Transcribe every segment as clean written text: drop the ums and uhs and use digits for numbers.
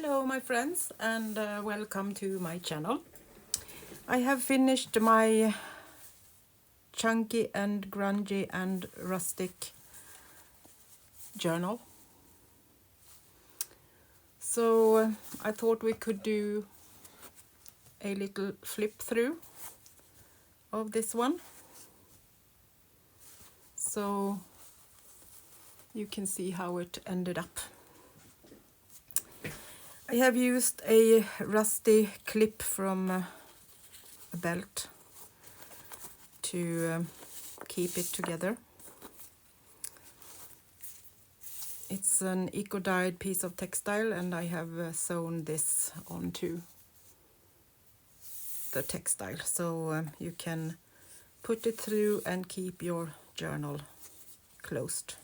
Hello my friends and welcome to my channel. I have finished my chunky and grungy and rustic journal. So I thought we could do a little flip through of this one. So you can see how it ended up. I have used a rusty clip from a belt to keep it together. It's an eco-dyed piece of textile and I have sewn this onto the textile so you can put it through and keep your journal closed.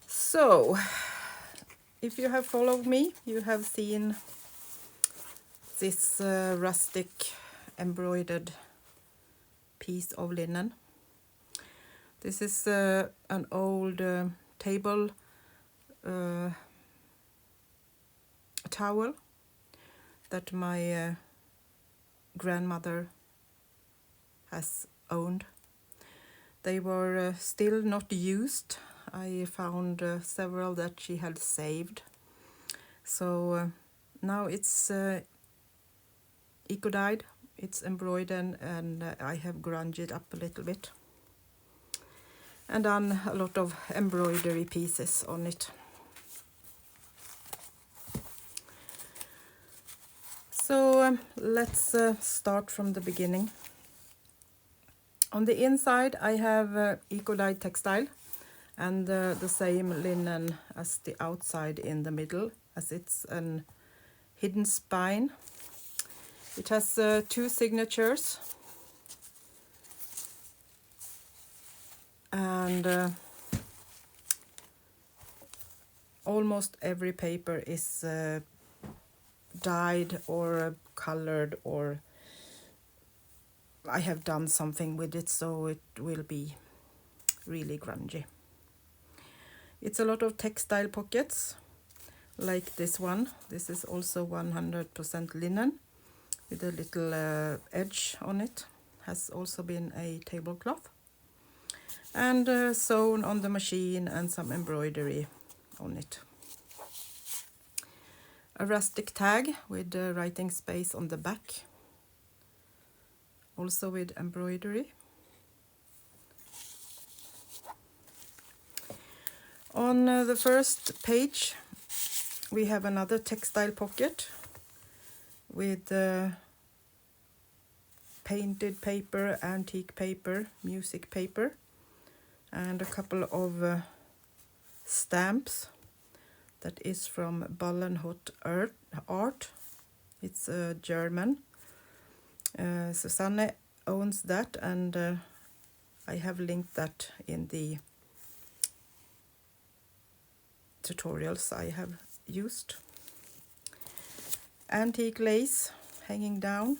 So if you have followed me, you have seen this rustic embroidered piece of linen. This is an old table towel that my grandmother has owned. They were still not used. I found several that she had saved. So now it's eco-dyed, it's embroidered, and I have grunged it up a little bit and done a lot of embroidery pieces on it. So let's start from the beginning. On the inside I have eco-dyed textile and the same linen as the outside in the middle, as it's an hidden spine. It has two signatures and almost every paper is dyed or colored, or I have done something with it so it will be really grungy. It's a lot of textile pockets like this one. This is also 100% linen with a little edge on it. Has also been a tablecloth and sewn on the machine and some embroidery on it. A rustic tag with writing space on the back, also with embroidery. On the first page we have another textile pocket with painted paper, antique paper, music paper, and a couple of stamps. That is from Bollenhut Art. It's German. Susanne owns that, and I have linked that in the tutorials I have used. Antique lace hanging down,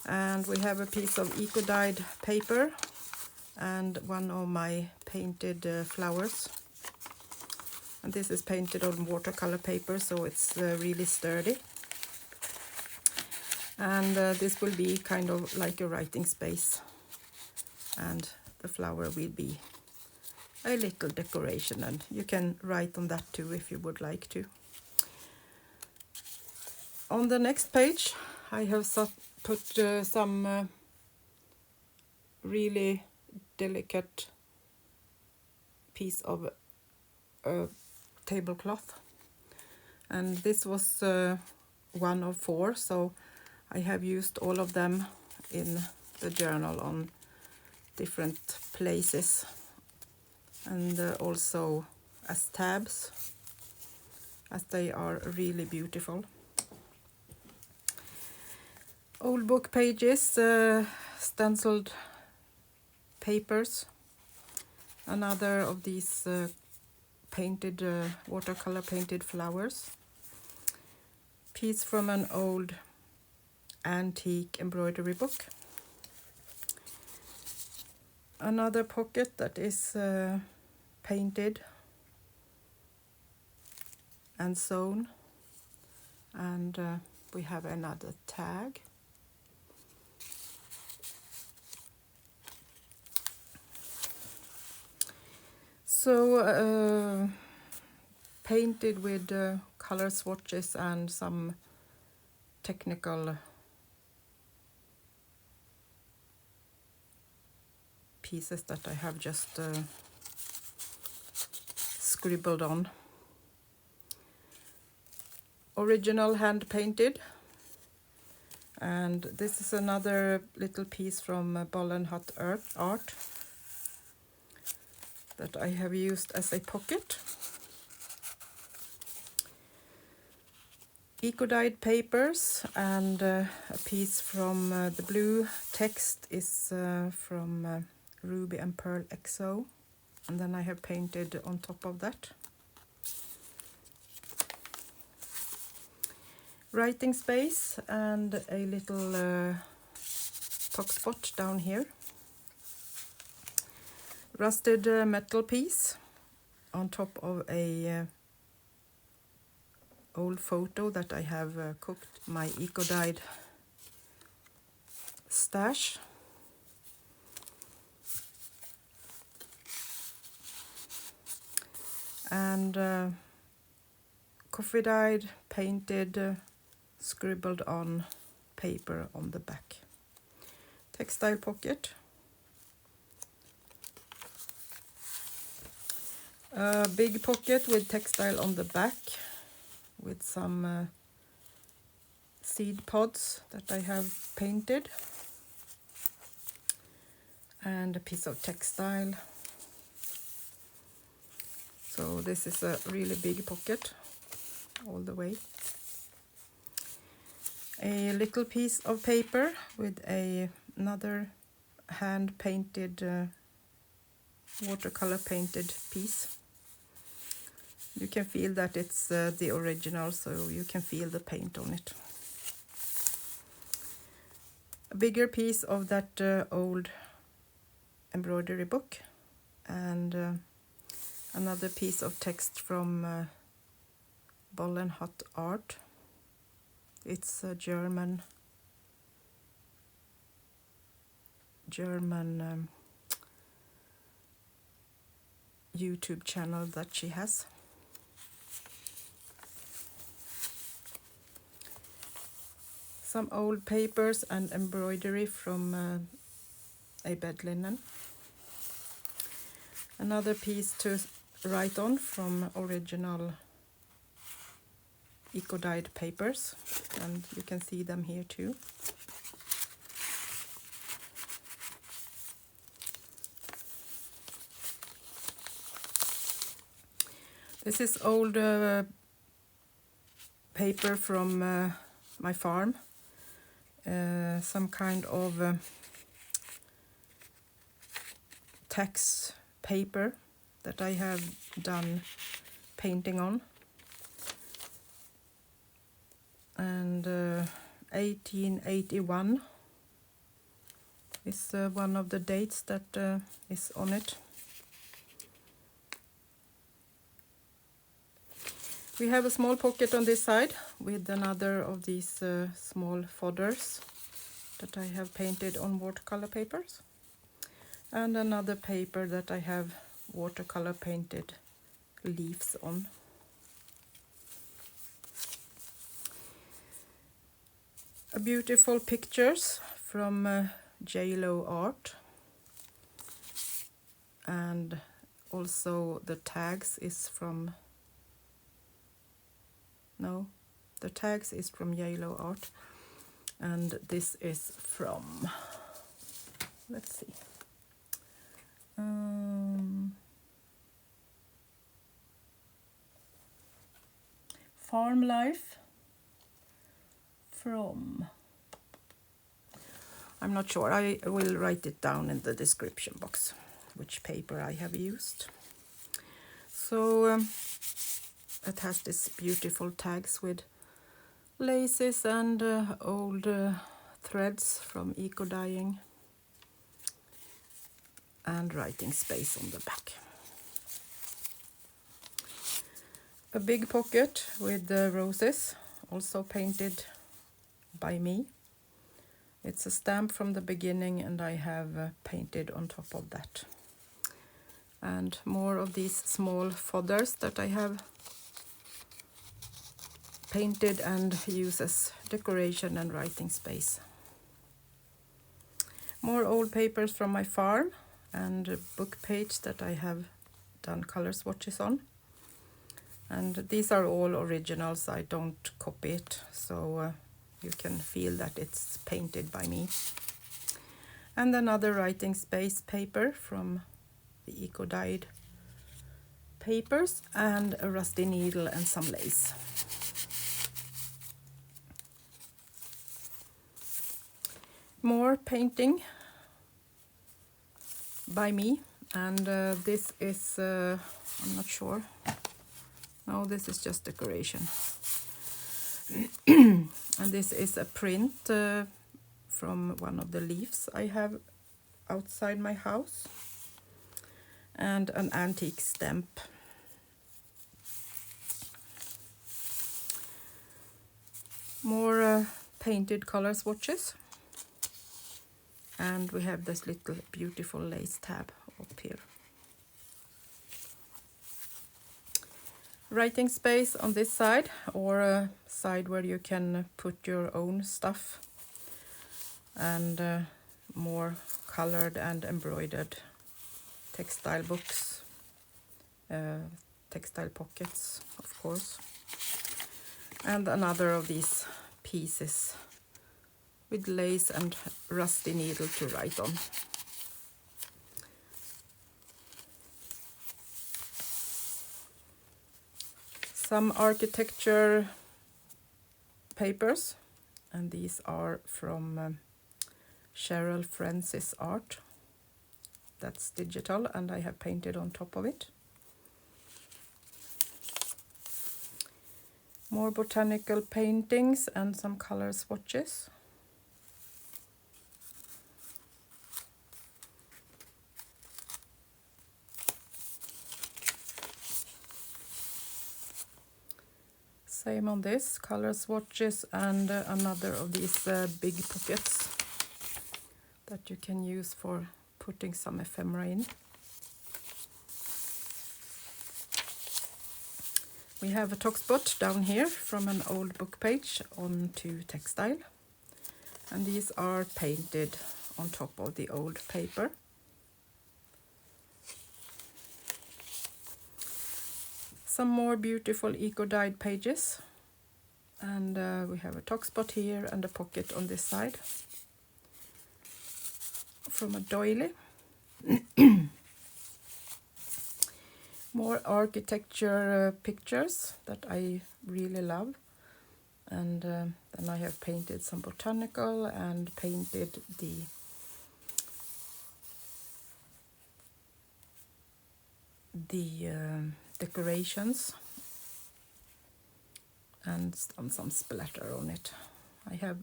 and we have a piece of eco-dyed paper and one of my painted flowers, and this is painted on watercolor paper, so it's really sturdy, and this will be kind of like a writing space, and the flower will be a little decoration, and you can write on that too if you would like to. On the next page I have put some really delicate piece of tablecloth, and this was one of 4, so I have used all of them in the journal on different places, and also as tabs, as they are really beautiful. Old book pages, stenciled papers, another of these painted watercolor painted flowers, piece from an old antique embroidery book, another pocket that is painted and sewn, and we have another tag. So painted with color swatches and some technical pieces that I have just scribbled on. Original hand painted, and this is another little piece from Bollenhut Art that I have used as a pocket. Eco-dyed papers, and a piece from the blue text is from Ruby and Pearl XO, and then I have painted on top of that. Writing space and a little top spot down here. Rusted metal piece on top of a old photo that I have cooked my eco-dyed stash. And coffee dyed, painted, scribbled on paper on the back. Textile pocket. A big pocket with textile on the back with some seed pods that I have painted. And a piece of textile. So this is a really big pocket all the way. A little piece of paper with another hand painted watercolor painted piece. You can feel that it's the original, so you can feel the paint on it. A bigger piece of that old embroidery book, and another piece of text from Bollenhut Art. It's a German YouTube channel that she has. Some old papers and embroidery from a bed linen. Another piece to write on from original eco-dyed papers, and you can see them here too. This is old paper from my farm, some kind of tax paper that I have done painting on. And 1881 is one of the dates that is on it. We have a small pocket on this side with another of these small fodders that I have painted on watercolor papers, and another paper that I have watercolor painted leaves on. A beautiful pictures from JLeelo Art, and also the tags is from the tags is from JLeelo Art, and this is from, let's see, Farm Life from, I'm not sure, I will write it down in the description box which paper I have used. So it has this beautiful tags with laces and old threads from eco dyeing, and writing space on the back. A big pocket with the roses, also painted by me. It's a stamp from the beginning and I have painted on top of that. And more of these small fodders that I have painted and use as decoration and writing space. More old papers from my farm and a book page that I have done color swatches on. And these are all originals, I don't copy it, so you can feel that it's painted by me. And another writing space paper from the eco-dyed papers and a rusty needle and some lace. More painting by me, and this is, I'm not sure, no, this is just decoration. And this is a print from one of the leaves I have outside my house, and an antique stamp. More painted color swatches, and we have this little beautiful lace tab up here. Writing space on this side, or a side where you can put your own stuff, and more colored and embroidered textile books, textile pockets, of course, and another of these pieces with lace and rusty needle to write on. Some architecture papers, and these are from Charyl Francis Art. That's digital and I have painted on top of it. More botanical paintings and some color swatches. Same on this, color swatches, and another of these big pockets that you can use for putting some ephemera in. We have a top spot down here from an old book page onto textile, and these are painted on top of the old paper. Some more beautiful eco-dyed pages, and we have a top spot here and a pocket on this side from a doily. More architecture pictures that I really love, and then I have painted some botanical and painted the decorations and done some splatter on it. I have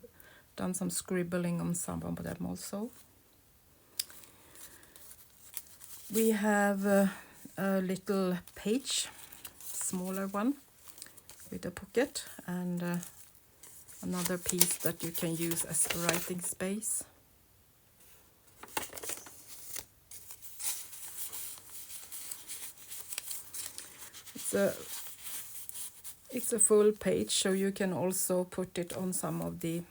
done some scribbling on some of them also. We have a little page, smaller one with a pocket, and another piece that you can use as a writing space. It's a full page, so you can also put it on some of the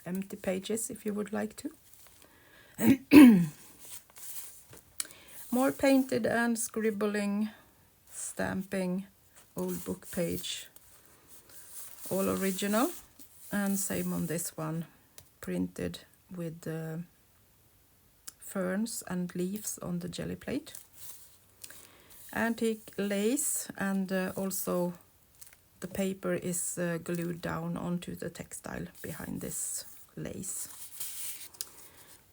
empty pages if you would like to. More painted and scribbling, stamping, old book page, all original, and same on this one, printed with ferns and leaves on the jelly plate. Antique lace, and also the paper is glued down onto the textile behind this lace.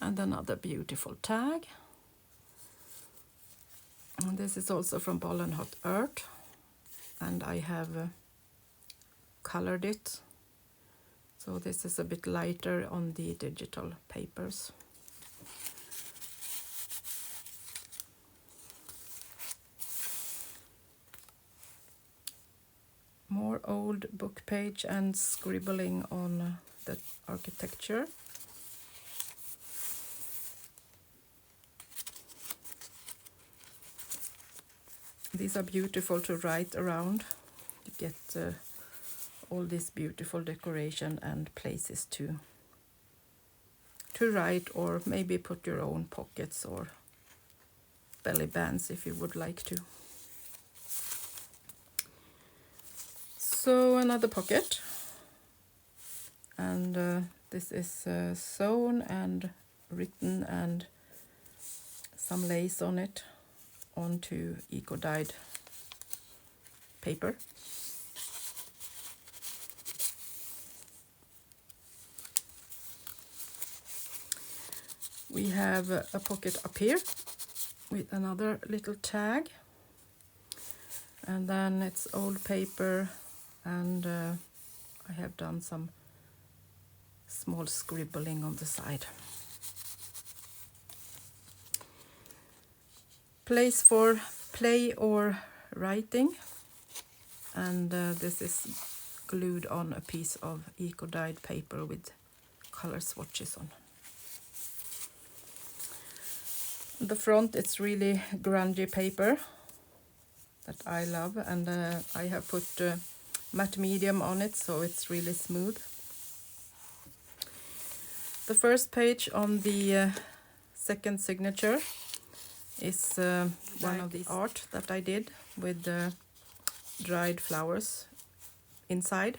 And another beautiful tag. And this is also from Bollenhut Art, and I have colored it, so this is a bit lighter on the digital papers. more old book page and scribbling on the architecture. These are beautiful to write around. You get all this beautiful decoration and places to write, or maybe put your own pockets or belly bands if you would like to. So another pocket, and this is sewn and written and some lace on it onto eco-dyed paper. We have a pocket up here with another little tag, and then it's old paper, and I have done some small scribbling on the side. Place for play or writing, and this is glued on a piece of eco-dyed paper with color swatches on. The front, it's really grungy paper that I love, and I have put matte medium on it, so it's really smooth. The first page on the second signature is one of the art that I did with dried flowers inside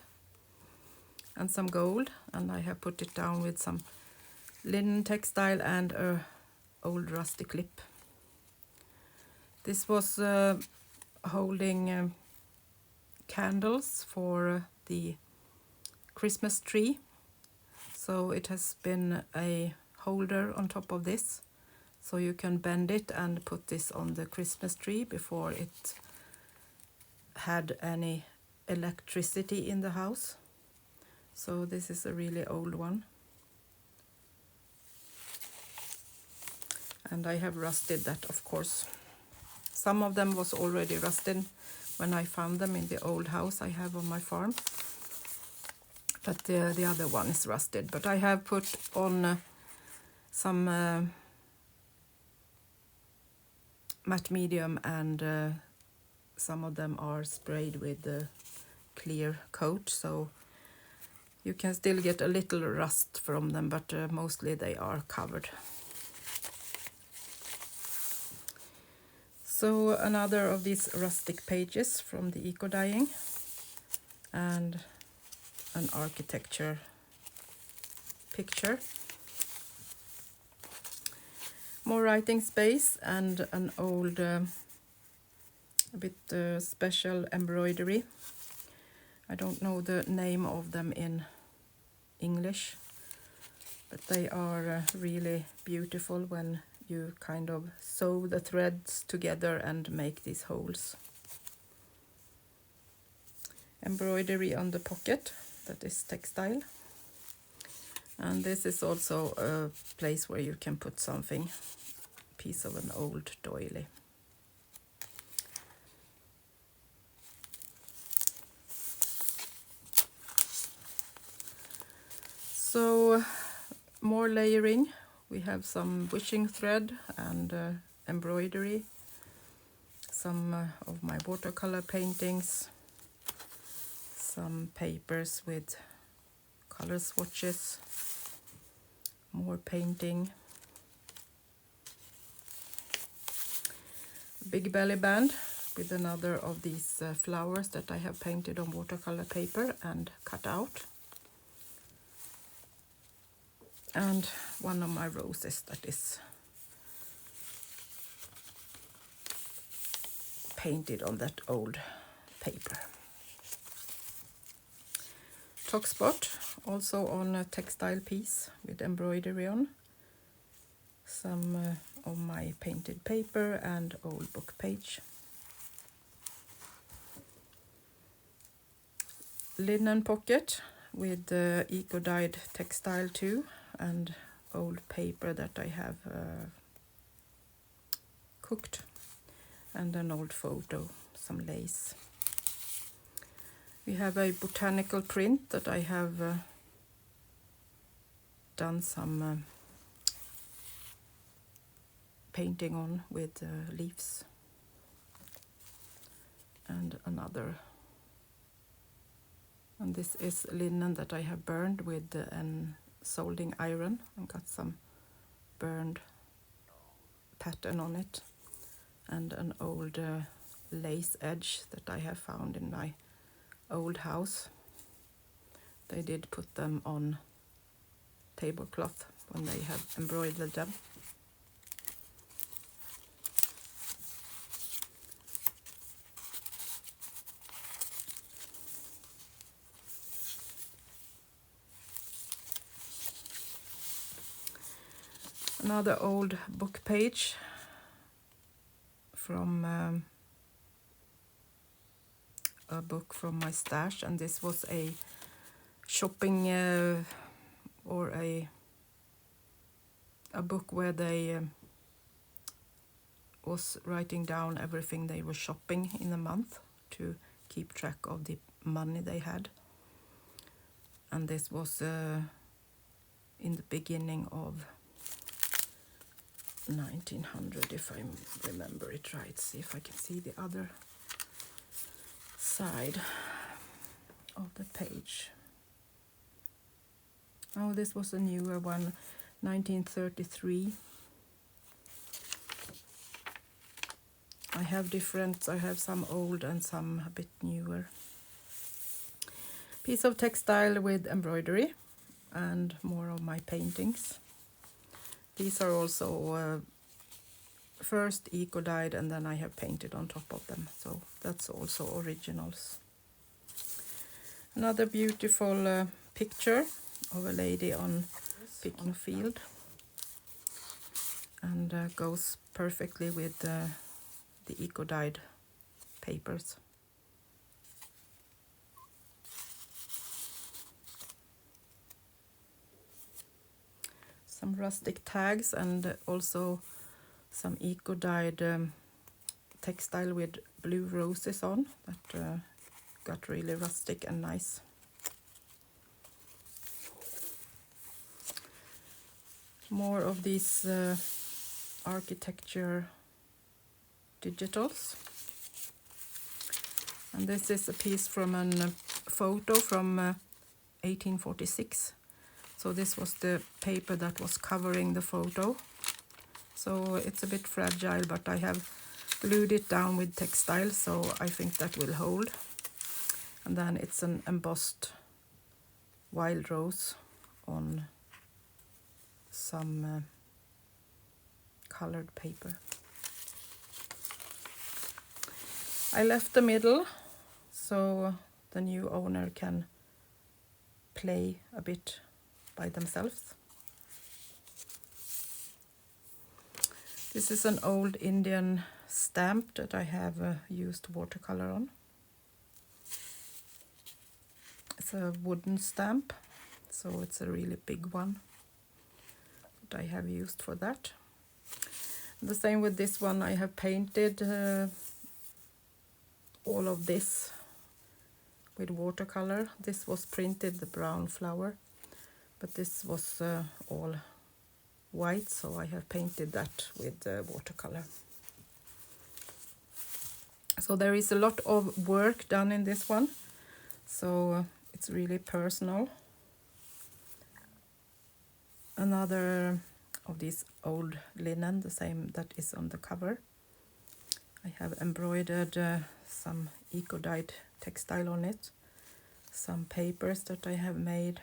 and some gold, and I have put it down with some linen textile and a old rustic lip. This was holding candles for the Christmas tree, so it has been a holder on top of this, so you can bend it and put this on the Christmas tree before it had any electricity in the house. So this is a really old one. And I have rusted that, of course. Some of them was already rusted when I found them in the old house I have on my farm. But the other one is rusted. But I have put on some matte medium, and some of them are sprayed with a clear coat. So you can still get a little rust from them, but mostly they are covered. So another of these rustic pages from the eco dyeing, and an architecture picture. More writing space and an old a bit special embroidery. I don't know the name of them in English, but they are really beautiful when you kind of sew the threads together and make these holes. Embroidery on the pocket, that is textile. And this is also a place where you can put something, piece of an old doily. So more layering. We have some wishing thread and embroidery, some of my watercolor paintings, some papers with color swatches, more painting, big belly band with another of these flowers that I have painted on watercolor paper and cut out, and one of my roses that is painted on that old paper. Top spot also on a textile piece with embroidery on, some of my painted paper and old book page. Linen pocket with eco-dyed textile too, and old paper that I have cooked, and an old photo, some lace. We have a botanical print that I have done some painting on with leaves, and another. And this is linen that I have burned with an soldering iron and got some burned pattern on it, and an old lace edge that I have found in my old house. They did put them on tablecloth when they have embroidered them. Another old book page from a book from my stash, and this was a shopping or a book where they was writing down everything they were shopping in a month to keep track of the money they had. And this was in the beginning of 1900, if I remember it right. See if I can see the other side of the page. Oh, this was a newer one, 1933. I have some old and some a bit newer. Piece of textile with embroidery and more of my paintings. These are also first eco-dyed, and then I have painted on top of them, so that's also originals. Another beautiful picture of a lady picking a field, and goes perfectly with the eco-dyed papers. Some rustic tags, and also some eco-dyed textile with blue roses on that got really rustic and nice. More of these architecture digitals. And this is a piece from a photo from 1846. So this was the paper that was covering the photo. So it's a bit fragile, but I have glued it down with textile, so I think that will hold. And then it's an embossed wild rose on some colored paper. I left the middle so the new owner can play a bit by themselves. This is an old Indian stamp that I have used watercolor on. It's a wooden stamp, so it's a really big one that I have used for that. The same with this one. I have painted all of this with watercolor. This was printed the brown flower, but this was all white, so I have painted that with watercolor. So there is a lot of work done in this one, so it's really personal. Another of these old linen, the same that is on the cover. I have embroidered some eco-dyed textile on it, some papers that I have made,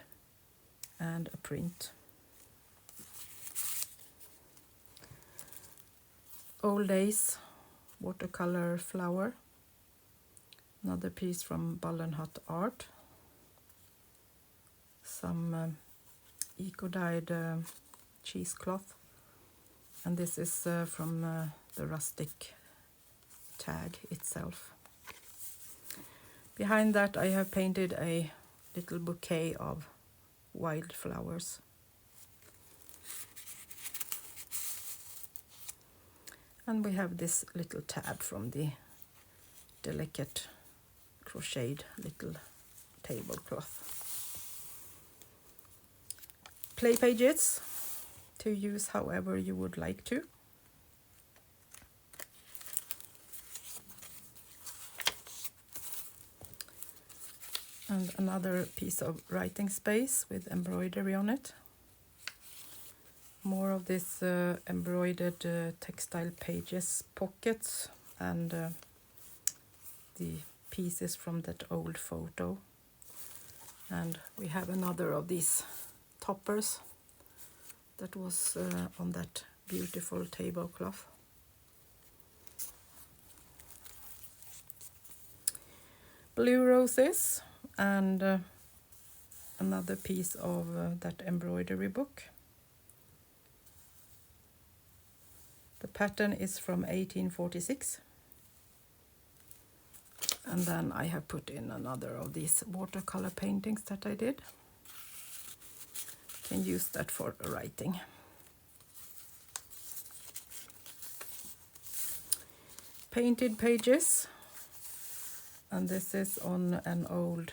and a print. Old Days watercolor flower. Another piece from Bollenhut Art. Some eco-dyed cheesecloth, and this is from the rustic tag itself. Behind that I have painted a little bouquet of wildflowers. And we have this little tab from the delicate crocheted little tablecloth. Play pages to use however you would like to. And another piece of writing space with embroidery on it. More of this embroidered textile pages, pockets, and the pieces from that old photo. And we have another of these toppers that was on that beautiful tablecloth. Blue roses and another piece of that embroidery book. The pattern is from 1846. And then I have put in another of these watercolor paintings that I did. Can use that for writing. Painted pages. And this is on an old,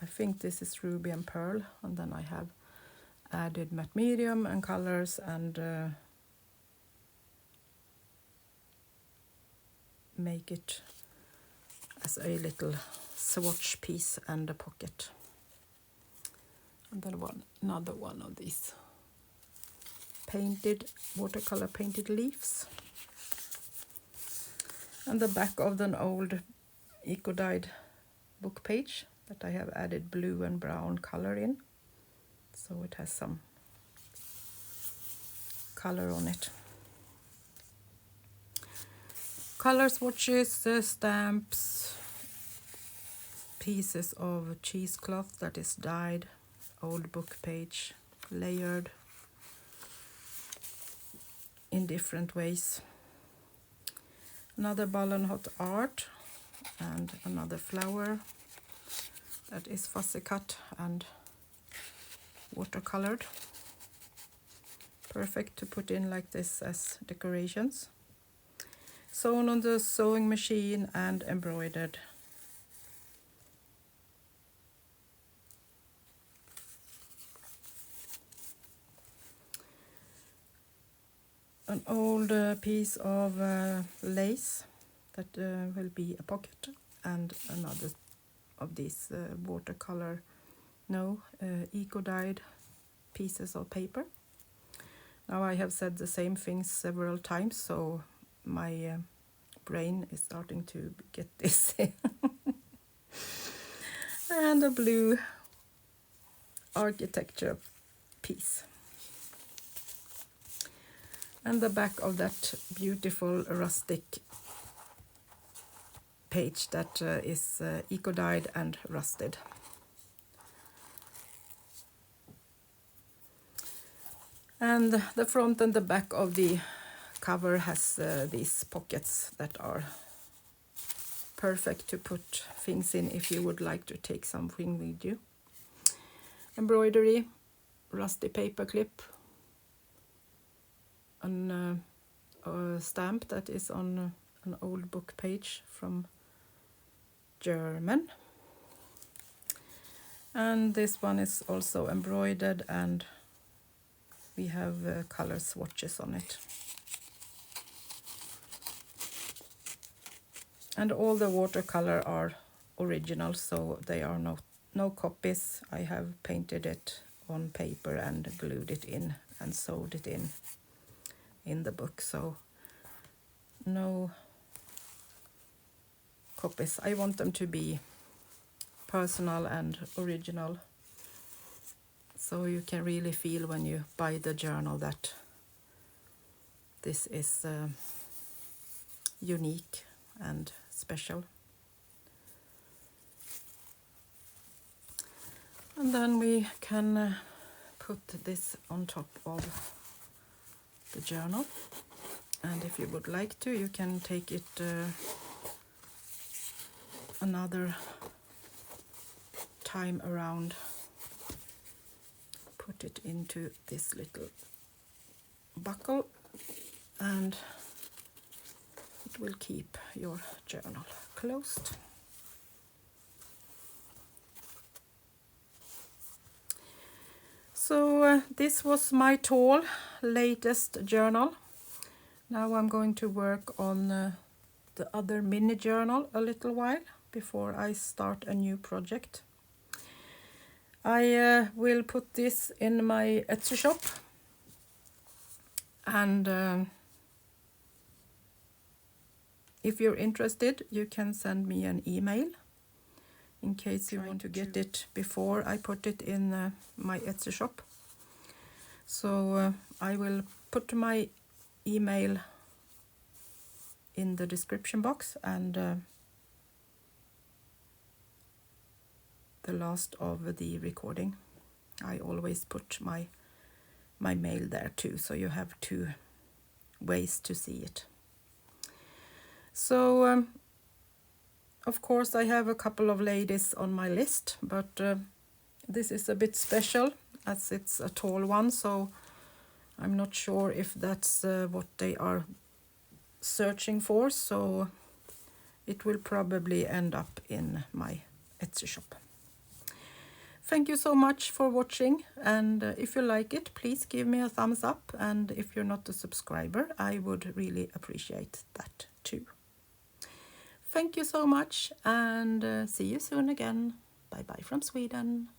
I think this is Ruby and Pearl. And then I have added matte medium and colors and make it as a little swatch piece and a pocket. And then another one of these painted, watercolor painted leaves. And the back of an old eco-dyed book page that I have added blue and brown color in. So it has some color on it. Color swatches, stamps, pieces of cheesecloth that is dyed, old book page, layered in different ways. Another Bollenhut Art and another flower that is fussy cut and watercolored. Perfect to put in like this as decorations. Sewn on the sewing machine and embroidered. An old piece of lace that will be a pocket, and another of these watercolor, eco-dyed pieces of paper. Now I have said the same things several times, so my brain is starting to get dizzy. And a blue architecture piece. And the back of that beautiful rustic page that is eco-dyed and rusted. And the front and the back of the cover has these pockets that are perfect to put things in if you would like to take something with you. Embroidery, rusty paper clip, a stamp that is on an old book page from German. And this one is also embroidered, and we have color swatches on it. And all the watercolor are original, so they are no copies. I have painted it on paper and glued it in and sewed it in the book, so no copies. I want them to be personal and original, so you can really feel when you buy the journal that this is unique and special. And then we can put this on top of the journal, and if you would like to, you can take it another time around, put it into this little buckle, and it will keep your journal. closed. So this was my tall latest journal. Now I'm going to work on the other mini journal a little while before I start a new project. I will put this in my Etsy shop, and if you're interested, you can send me an email in case you want to get it before I put it in my Etsy shop. So I will put my email in the description box, and the last of the recording. I always put my mail there too, so you have 2 ways to see it. So of course I have a couple of ladies on my list, but this is a bit special as it's a tall one, so I'm not sure if that's what they are searching for, so it will probably end up in my Etsy shop. Thank you so much for watching, and if you like it, please give me a thumbs up, and if you're not a subscriber, I would really appreciate that too. Thank you so much, and see you soon again. Bye bye from Sweden.